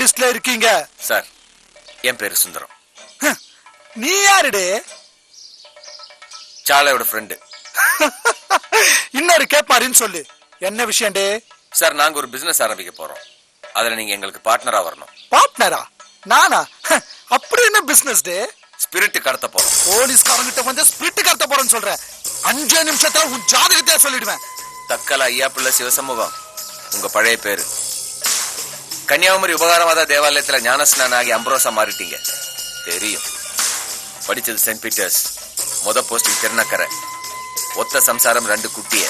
லிஸ்ட்ல இருக்கீங்க. சார், என் பேரு சுந்தரம். நீ யாருடே? சாலையோட ஃப்ரெண்டு. இன்னொரு கேப்பாருன்னு சொல்லு. என்ன விஷயம்டே? சார், நாங்க ஒரு பிசினஸ் ஆரம்பிக்க போறோம். அதுல நீங்க எங்களுக்கு பார்ட்னரா வரணும். பார்ட்னரா? நானா? அப்படி என்ன பிசினஸ் டே? ஸ்பிரிட் கடத்த போறோம். போலீஸ்காரங்கிட்ட வந்து ஸ்பிரிட் கடத்த போறேன்னு சொல்றேன். 5 நிமிஷத்துல உன் ஜாதகத்தையே சொல்லிடுவேன். தக்கல ஐயா பிள்ளை சிவசமூகம் உங்க பழைய பேரு. கன்னியாகுமரி உபகாரவாத தேவாலயத்துல ஞானஸ்நான ஆகி அம்பரோசா மாறிட்டீங்க தெரியும். படிச்சது சென்ட் பீட்டர்ஸ். போஸ்டிங் திருநக்கரை. ஒத்த சம்சாரம் 2 குட்டிய.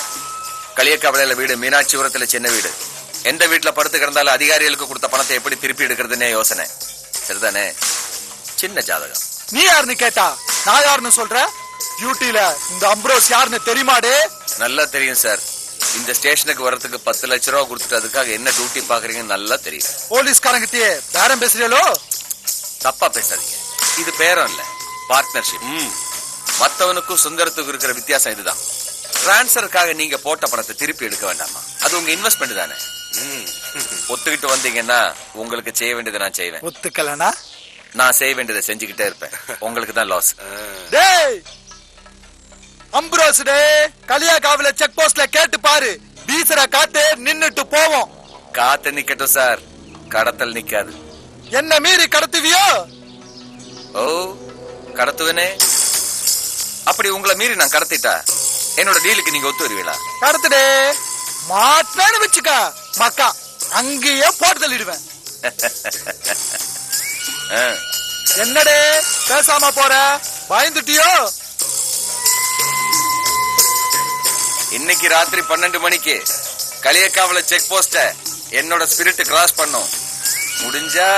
களியக்காவலையில வீடு, மீனாட்சிபுரத்துல சின்ன வீடு. எந்த வீட்டுல படுத்து கிடந்தாலும் அதிகாரிகளுக்கு கொடுத்த பணத்தை எப்படி திருப்பி எடுக்கிறதுனே யோசனை. சரிதானே? சின்ன ஜாதகம். நீ யாருன்னு கேட்டா நான் யாருன்னு சொல்ற? டியூட்டில இந்த அம்ப்ரோஸ் யாருன்னு தெரியுமாடே? நல்லா தெரியும் சார். இந்த ஸ்டேஷனுக்கு வரதுக்கு 10 லட்சம் ரூபாய் கொடுத்துட்டு அதுக்காக என்ன டியூட்டி பாக்குறீங்கன்னு நல்லா தெரியும். போலீஸ்காரங்கிட்டே பேரம் பேசுறீங்களோ? தப்பா பேசாதீங்க. இது பேரம் இல்ல, பார்ட்னர்ஷிப். மத்தவனுக்கும் சுந்தரத்துக்கு இருக்கிற வித்தியாசம் இதுதான். டிரான்ஸ்ஃபருக்காக நீங்க போட்ட பணத்தை திருப்பி எடுக்க வேண்டாமா? அது உங்க இன்வெஸ்ட்மெண்ட் தானே. ஒத்துக்கிட்டு வந்தீங்கன்னா உங்களுக்கு செய்ய வேண்டியதை நான் செய்வேன். ஒத்துக்கலனா நான் செய்ய வேண்டியதை செஞ்சுக்கிட்டே இருப்பேன். உங்களுக்கு தான் லாஸ். டேய் அம்ப்ரோஸ் டே, களியாக்காவில செக் போஸ்ட்ல கேட்டு பாரு. டீசரா காத்து நின்னுட்டு போவோம். காத்து நிக்கட்டும் சார், கடத்தல் நிக்காது. என்ன மீறி கடத்துவியோ? ஓ, கடத்துவனே. அப்படி உங்களை மீறி நான் கடத்திட்டா என்னோட டீலுக்கு நீங்க ஒத்து வருவீங்களா? கடத்துடே. மாட்டான்னு வச்சுக்க மக்கா, அங்கேயே போட்டு தள்ளிடுவேன். என்னடே பேசாம போற? பயந்துட்டியோ? இன்னைக்கு ராத்திரி 12 மணிக்கு களியக்காவல செக் போஸ்ட என்னோட ஸ்பிரிட் கிராஸ் பண்ணும். முடிஞ்சா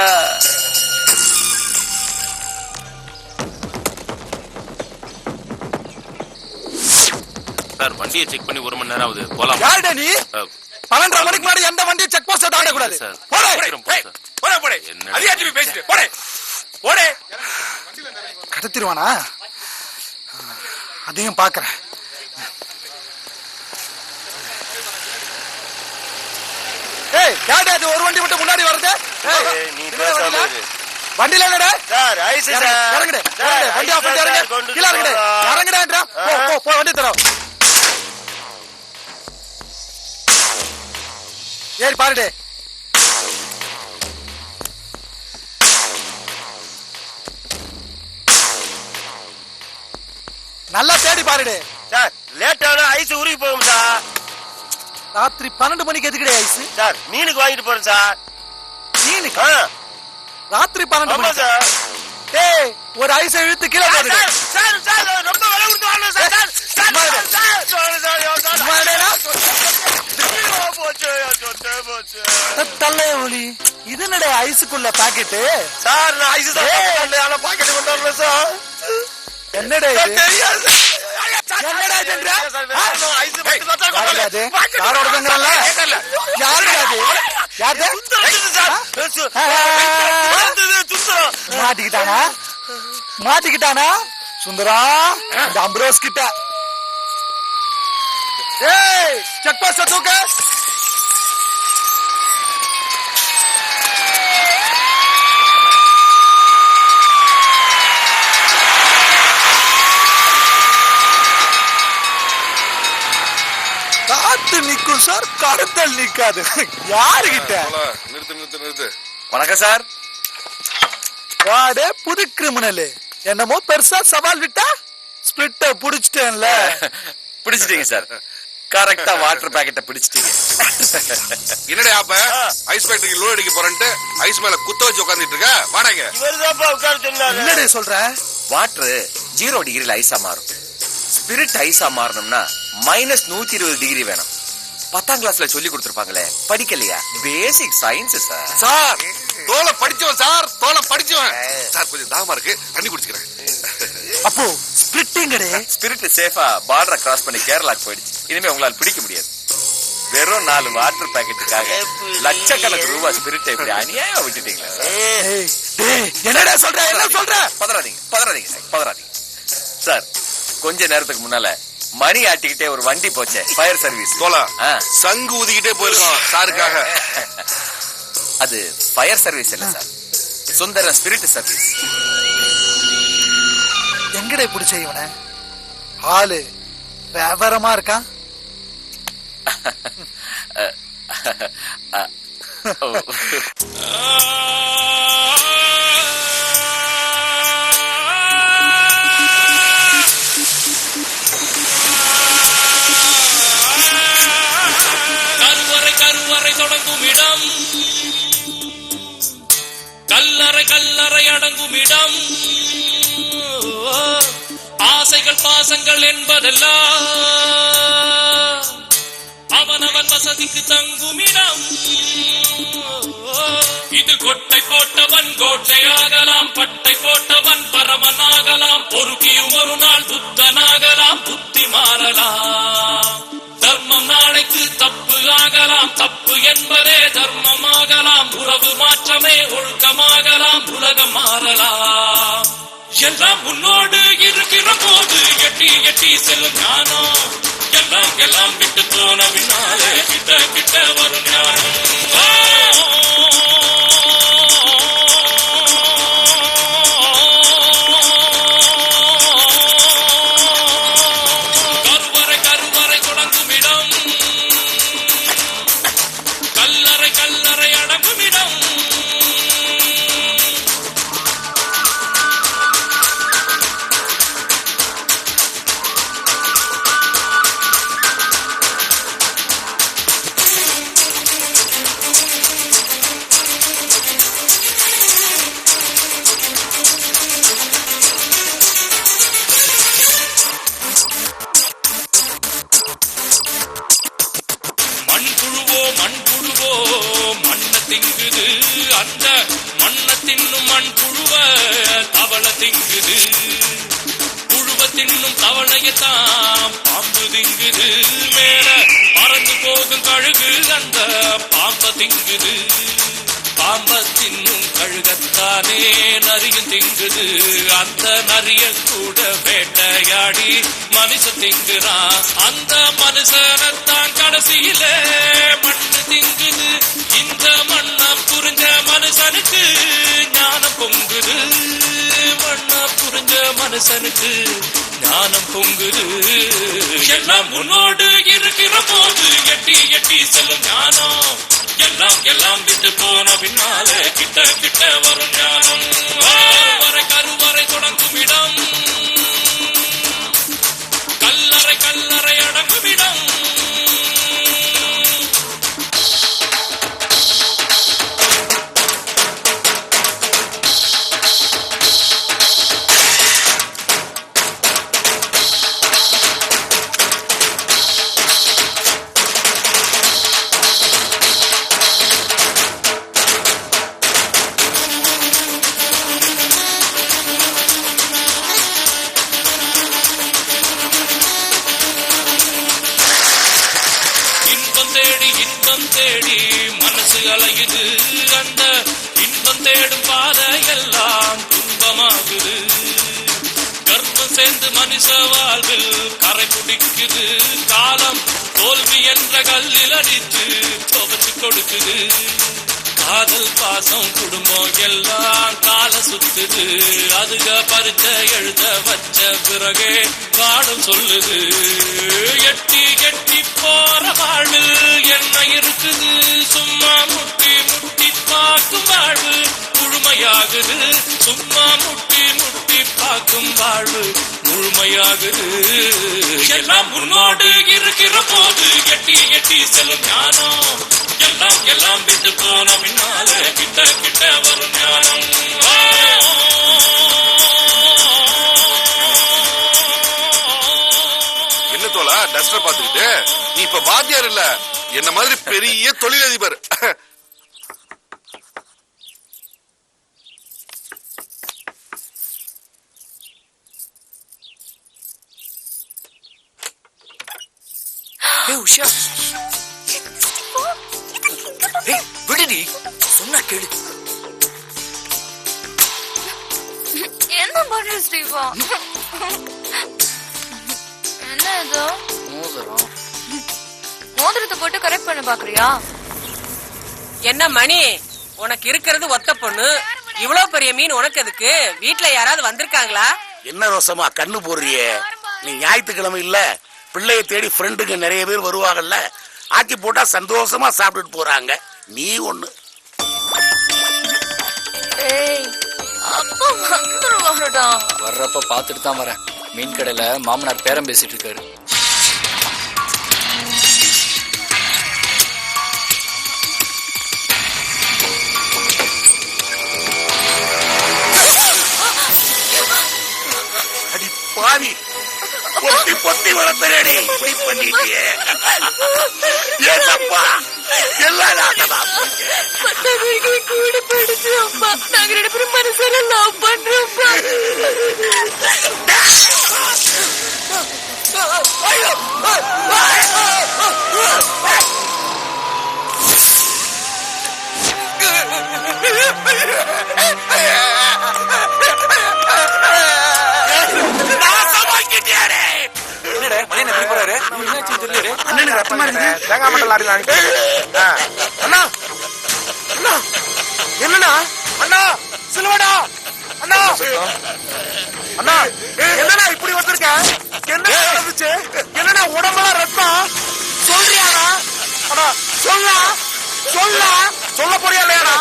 சார், வண்டியை செக் பண்ணி 1 மணி நேரம் ஆகுது. போலாம். யாருடா நீ? 12:30 மணிக்கு முன்னாடி எந்த வண்டியும் செக் போஸ்ட் தாண்ட கூடாது. கடத்திடுவானா? அதையும் பாக்குறேன். ஏய், யாருடா அது ஒரு வண்டி விட்டு முன்னாடி வருது? நீ பேசாம வண்டில என்னடா? சார், ஐஸ் சார். இறங்குடே. வண்டி ஆஃப் பண்ணி இறங்கு. கீழ இறங்குடே. இறங்குடேன்றா. போ வண்டி தரோ. ஏறி பாருடே. நல்லா தேடி பாருடே. சார், லேட்டான ஐஸ் உருகி போகும் சார். ராத்திரி 12 மணிக்கு எதுக்குடே ஐஸ்? சார், மீனுக்கு வாங்கிட்டு போறேன் சார். மீனுக்கு? ராத்திரி 12 மணிக்கு சார். ஏய், ஒரு ஐஸ் இழுத்து கீழே போடுடே. சார் சார், ரொம்ப விலை கொடுத்து வாங்கணும் சார். சார் தல்லைய ஒளி. இது என்னடா ஐஸுக்குள்ள பாக்கெட்டு? சார், நான் ஐஸ் தான் பாக்கெட் கொண்டு வரல சார். என்னடா இது? என்னடா இதுன்றா? யாரோடதுங்கறல்ல? யாருடா அது? யாரு? மாட்டிக்கிட்டானா? மாட்டிக்கிட்டானா? சுந்தரா, இந்த அம்ப்ரோஸ் கிட்ட. ஏய், செக் போஸ்ட் தூக்கு. காத்து நிக்கும் சார், கடத்தல் நிக்காது. யாருகிட்ட? நிறுத்து. வணக்கம் சார். வாடே புது கிரிமினல். என்னமோ பெருசா சவால் விட்டா ஸ்பிரிட்ட புடிச்சிட்டேன்ல. பிடிச்சிட்டீங்க சார். கரெக்டா வாட்டர் பாக்கெட்டை பிடிச்சிட்டீங்க. என்னடா அப்ப ஐஸ் ஃபேக்டரிக்கு லோட் அடிக்க போறேன்ட்டு ஐஸ் மேல குத்த வச்சு உட்கார்ந்துட்டு இருக்க? வாடங்க. இவர்தான்ப்பா உட்கார்ந்து சொன்னாரு. என்னடே சொல்ற? வாட்டர் 0 டிகிரில ஐஸா மாறும். ஸ்பிரிட் ஐஸா மாறணும்னா -120 டிகிரி வேணும். 10ஆம் கிளாஸ்ல சொல்லி கொடுத்திருப்பாங்களே, படிக்கலையா? Basic science sir. சார், தோலை படிச்சவன் சார், தோலை படிச்சவன் சார். கொஞ்சம் தாகமா இருக்கு, தண்ணி குடிச்சுக்கிறேன். அப்போ ஸ்பிரிட்டிங்கடே. ஸ்பிரிட் சேஃபா பார்டரை கிராஸ் பண்ணி கேரளாக்கு போயிடுச்சு. இனிமே உங்களால பிடிக்க முடியாது. வெறும் 4 வாட்டர் பாக்கெட்டுக்காக லட்சக்கணக்கு ரூபாய் ஸ்பிரிட் இப்படி அநியாயமா விட்டுட்டீங்களா? என்னடா சொல்ற? என்ன சொல்ற? பதறாதீங்க சார். கொஞ்ச நேரத்துக்கு முன்னால மணி ஆட்டிக்கிட்டே ஒரு வண்டி போச்சே, ஃபயர் சர்வீஸ். தோலா, சங்கு ஊதிக்கிட்டே போயிருக்கோம் சாருக்காக. அது ஃபயர் சர்வீஸ் இல்ல சார், சுந்தர ஸ்பிரிட் சர்வீஸ். எங்கடே பிடிச்ச இவனை? ஆளு விவரமா இருக்கான். கருவறை தொடங்கும் இடம், கல்லறை அடங்கும் இடம், ஆசைகள் பாசங்கள் என்பதெல்லாம் அவனவன் வசதிக்கு தங்கும் இடம். இது கொட்டை போட்டவன் கோட்டையாகலாம், பட்டை போட்டவன் பரமனாகலாம், பொறுக்கியும் ஒரு நாள் புத்தனாகலாம், புத்தி மாறலாம். தர்மம் நாளைக்கு தப்பு ஆகலாம், தப்பு என்பதே தர்மமாகலாம், உறவு மாற்றமே ஒழுக்கமாகலாம், உலகம் மாறலாம். எல்லாம் உன்னோடு இருக்கிற போது எட்டி எட்டி செல்லும் ஞானம், எல்லாம் விட்டு போன பின்னாலே கிட்ட கிட்ட வரும் ஞானம். கருவறை தொடங்கும் இடம், கல்லறை அடங்கும் இடம். மண்புழுவோ மண்ண திங்குது, அந்த மண்ண தின்னும் மண்புழுவ தவள திங்குது, புழுவ தின்னும் தவளையத்தான் பாம்பு திங்குது, மேல பறந்து போகும் கழுகு அந்த பாம்ப திங்குது, பாம்ப தின்னும் கழுகத்தானே நரியும் திங்குது, அந்த நரிய கூட வேட்டையாடி மனுஷன் திங்குறான், அந்த மனுஷனத்தான் கடைசியில மண்ணு திங்குது. இந்த மண்ண புரிஞ்ச மனுஷனுக்கு ஞானம் பொங்குது, மண்ண புரிஞ்ச மனுஷனுக்கு ஞானம் பொங்குது. எல்லாம் உன்னோடு இருக்கிற போது எட்டி எட்டி செல்லும் ஞானம், எல்லாம் விட்டு போன பின்னாலே கிட்ட கிட்ட வரும் ஞானம். கருவறை தொடங்கும் இடம், கல்லறை அடங்கும் இடம். இன்பம் தேடி மனசு அலையுது, அந்த இன்பம் தேடும் பாதையெல்லாம் துன்பமாகுது, கர்ப்பம் சேர்ந்து மனுஷ வாழ்வில் கரை பிடிக்குது, காலம் தோல்வி என்ற கல்லில் அடித்து துவச்சு கொடுக்குது, காதல் பாசம் குடும்பம் எல்லாம் கால சுத்துது, அதுக பரிச்சை எழுத வச்ச பிறகே பாடம் சொல்லுது, எட்டி எட்டி போற வாழ்வில் என்ன இருக்குது, சும்மா முட்டி முட்டி பார்க்கும் வாழ்வு முழுமையாகுது, சும்மா முட்டி முட்டி பார்க்கும் வாழ்வு முழுமையாகுது. எல்லாம் உன்னோடு இருக்கிற போது எட்டி எட்டி செல்லும் ஞானம், எல்லாம் விட்டு போன பின்னாலே கிட்ட கிட்ட வரும் ஞானம். என்ன தோலா டஸ்டர் பாத்துக்கிட்டு, நீ இப்ப வாத்தியார் இல்ல, என்ன மாதிரி பெரிய தொழிலதிபர். உஷா விடுடி, சொன்னா கேளு. என்ன பண்ற ஸ்ரீவா? என்ன இது? மோதிரத்தை போட்டு கரெக்ட் பண்ண பாக்குறியா? என்ன மணி, உனக்கு இருக்கிறது ஒத்த பொண்ணு, இவ்வளவு பெரிய மீன் உனக்கு எதுக்கு? வீட்டுல யாராவது வந்திருக்காங்களா? என்ன ரோசமா கண்ணு போடுறியே? நீ ஞாயிற்றுக்கிழமை இல்ல, பிள்ளைய தேடி ஃப்ரெண்டுக்கு நிறைய பேர் வருவாங்கல்ல, ஆக்கி போட்டா சந்தோஷமா சாப்பிட்டுட்டு போறாங்க. நீ ஒண்ணு வர்றப்ப பாத்துட்டு தான் வரேன். மீன் கடையில மாமனார் பேரம் பேசிட்டு இருக்காரு. அடி பாவி, பொத்தி பொத்தி வளர்த்தடி இப்படி பண்ணிட்டியே. ஏசப்பா, எல்லாம் நாட்டதான். கூட படிச்சு அப்பா, நாங்க 2 பேரும் மனசார லவ் பண்றோம்ப்பா. அண்ணனுக்கு ரத்தமா இருக்கு. தேங்காய் மட்டல் லாரி அண்ணா அண்ணா என்னண்ணா? அண்ணா சிலுவடா அண்ணா அண்ணா என்னண்ணா இப்படி வந்திருக்க? என்ன நடந்துச்சு? என்னண்ணா உடம்பெல்லாம் ரத்தம்? சொல்றியாண்ணா? அண்ணா சொல்ல போறியா இல்லையாண்ணா?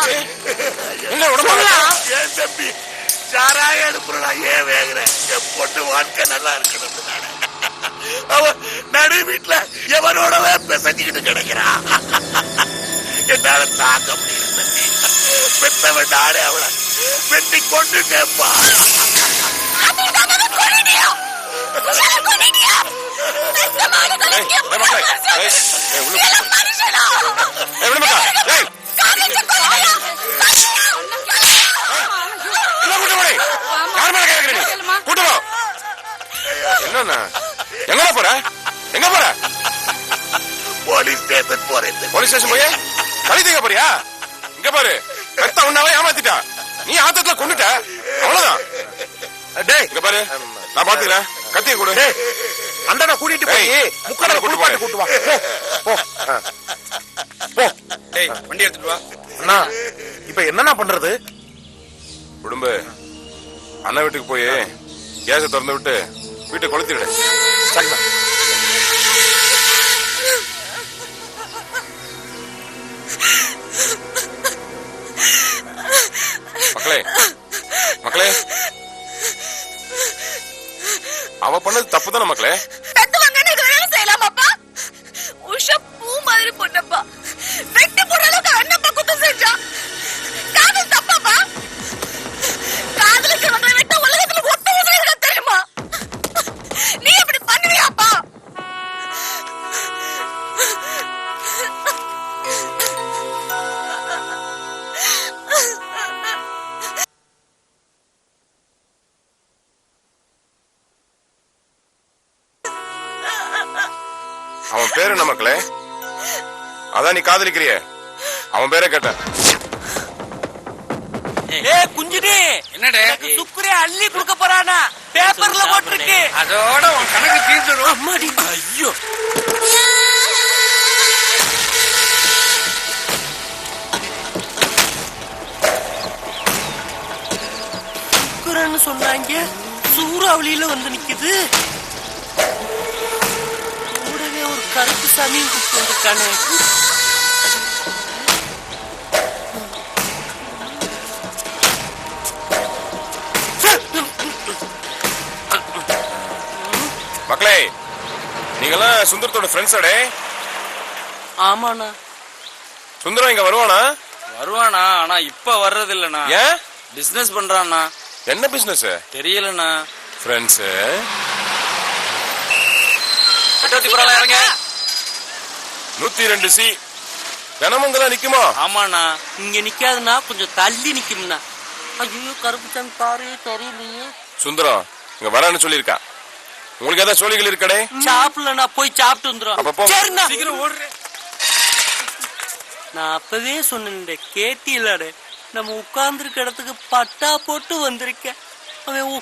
எங்க உடம்பு? ஏன் தம்பி சாராய எடுப்புறா? ஏன் வேகுறேன்? என் பொண்ணு வாழ்க்கை நல்லா இருக்கணும். அவ நடு வீட்டுல எவனோடவே பெசஞ்சுக்கிட்டு கிடைக்கிறான். என்னால தாங்க முடியல தம்பி. பெத்தவன் நானே அவளை வெட்டி கொண்டு கேப்பா. என்னன்னா எங்க போற? எங்க போற? போலீஸ் ஸ்டேஷன் போறேன். போலீஸ் ஸ்டேஷன் போய் கழி தீங்க போறியா? இங்க பாரு, பெத்த உன்னாவே ஏமாத்திட்டா. நீ ஆத்தத்துல கொண்டுட்ட, அவ்வளவுதான். டேய் இங்க பாரு, நான் பாத்துக்கிறேன். கத்திய கொடு. அண்ணனை கூட்டிட்டு போய் முக்கடலை கூட்டு வா. போ போ. டேய், வண்டி எடுத்துட்டு வா. அண்ணா இப்ப என்னண்ணா பண்றது? குடும்ப அண்ணன் வீட்டுக்கு போய் கேஸ திறந்து விட்டு வீட்டை கொளுத்திவிடு. சரிண்ணா. மக்களே, அவ பண்ணது தப்புதானே மக்களே? செய்யலாமாப்பா? உஷா பூ மாதிரி பொண்ணப்பா, வெட்டி போற அளவுக்கு அண்ணப்பா குத்தம் செஞ்சா. காதல் தப்பாப்பா? காதலிக்கிறவங்களை விட்ட உலகத்துல ஒத்த உதவி தெரியுமா? நீ எப்படி பண்ணுவியாப்பா? அவன் பேரு என்ன மக்களே? அதான் நீ காதலிக்கிறிய, அவன் பேரை கேட்ட. குஞ்சுடி என்னடே சுக்குரே அள்ளி குடுக்க போறானா? பேப்பர்ல போட்டிருக்கு. அதோட உன் கணக்கு தீர்ந்துடும். அம்மாடி, ஐயோ. சுக்குரன்னு சொன்னாங்க, சூறாவளியில வந்து நிக்குது. கூடவே ஒரு கருப்பு சாமியும் கூப்பிட்டு வந்திருக்கானே. மக்களே, நீங்கெல்லாம் சுந்தரத்தோட ஃப்ரெண்ட்ஸ் அடே? ஆமாண்ணா. சுந்தரம் இங்க வருவானா? வருவானா, ஆனா இப்ப வர்றது இல்லண்ணா. ஏன்? பிசினஸ் பண்றான்னா. என்ன பிசினஸ்? தெரியலண்ணா. Friends 102C Kanamangalam நிக்குமா? ஆமாண்ணா, இங்க நிக்காதுண்ணா, கொஞ்சம் தள்ளி நிக்கும்ண்ணா. ஐயோ, கருப்பு சாமி பாரு, தெரியலையே. சுந்தரம் இங்க வரான்னு சொல்லிருக்கா. உங்களுக்கு ஏதாவது சோழிகள் இருக்கடே? சாப்பிடலண்ணா, போய் சாப்பிட்டு வந்துடும். அப்ப போங்க. சரிண்ணா. சீக்கிரம் ஓடுறேன். நான் அப்பவே சொன்னேன், கேட்டியிலடே. நம்ம உட்கார்ந்துருக்க இடத்துக்கு பட்டா போட்டு வந்திருக்கேன். அவன்